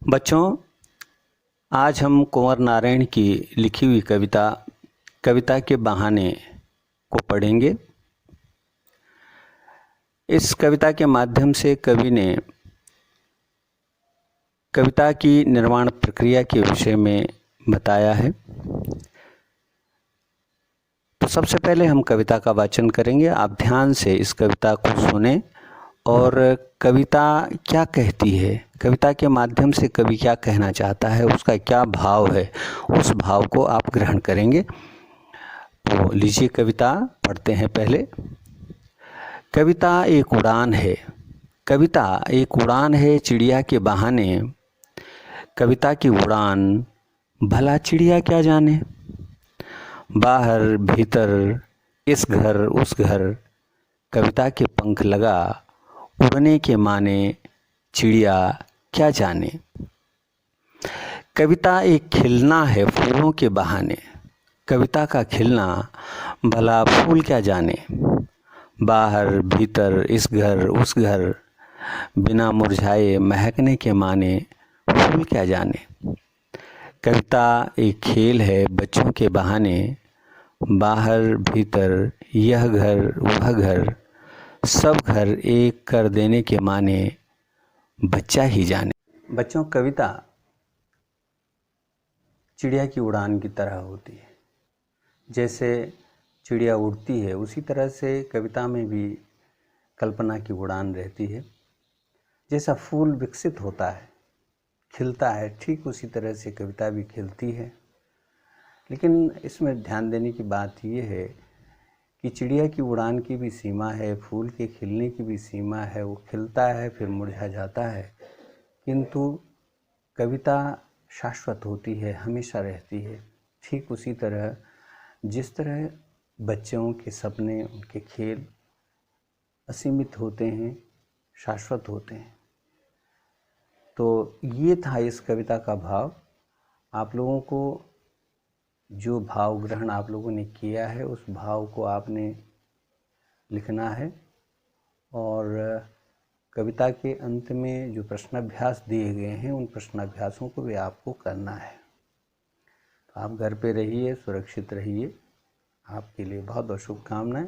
बच्चों, आज हम कुंवर नारायण की लिखी हुई कविता के बहाने को पढ़ेंगे। इस कविता के माध्यम से कवि ने कविता की निर्माण प्रक्रिया के विषय में बताया है। तो सबसे पहले हम कविता का वाचन करेंगे। आप ध्यान से इस कविता को सुनें और कविता क्या कहती है, कविता के माध्यम से कवि क्या कहना चाहता है, उसका क्या भाव है, उस भाव को आप ग्रहण करेंगे। तो लीजिए कविता पढ़ते हैं। पहले, कविता एक उड़ान है। कविता एक उड़ान है चिड़िया के बहाने। कविता की उड़ान भला चिड़िया क्या जाने। बाहर भीतर इस घर उस घर, कविता के पंख लगा उड़ने के माने चिड़िया क्या जाने। कविता एक खिलना है फूलों के बहाने। कविता का खिलना भला फूल क्या जाने। बाहर भीतर इस घर उस घर, बिना मुरझाए महकने के माने फूल क्या जाने। कविता एक खेल है बच्चों के बहाने। बाहर भीतर यह घर वह घर, सब घर एक कर देने के माने बच्चा ही जाने। बच्चों, कविता चिड़िया की उड़ान की तरह होती है। जैसे चिड़िया उड़ती है, उसी तरह से कविता में भी कल्पना की उड़ान रहती है। जैसा फूल विकसित होता है, खिलता है, ठीक उसी तरह से कविता भी खिलती है। लेकिन इसमें ध्यान देने की बात यह है कि चिड़िया की उड़ान की भी सीमा है, फूल के खिलने की भी सीमा है। वो खिलता है फिर मुरझा जाता है, किंतु कविता शाश्वत होती है, हमेशा रहती है। ठीक उसी तरह जिस तरह बच्चों के सपने, उनके खेल असीमित होते हैं, शाश्वत होते हैं। तो ये था इस कविता का भाव। आप लोगों को जो भाव ग्रहण आप लोगों ने किया है, उस भाव को आपने लिखना है। और कविता के अंत में जो प्रश्नाभ्यास दिए गए हैं, उन प्रश्नाभ्यासों को भी आपको करना है। तो आप घर पे रहिए, सुरक्षित रहिए। आपके लिए बहुत बहुत शुभकामनाएं।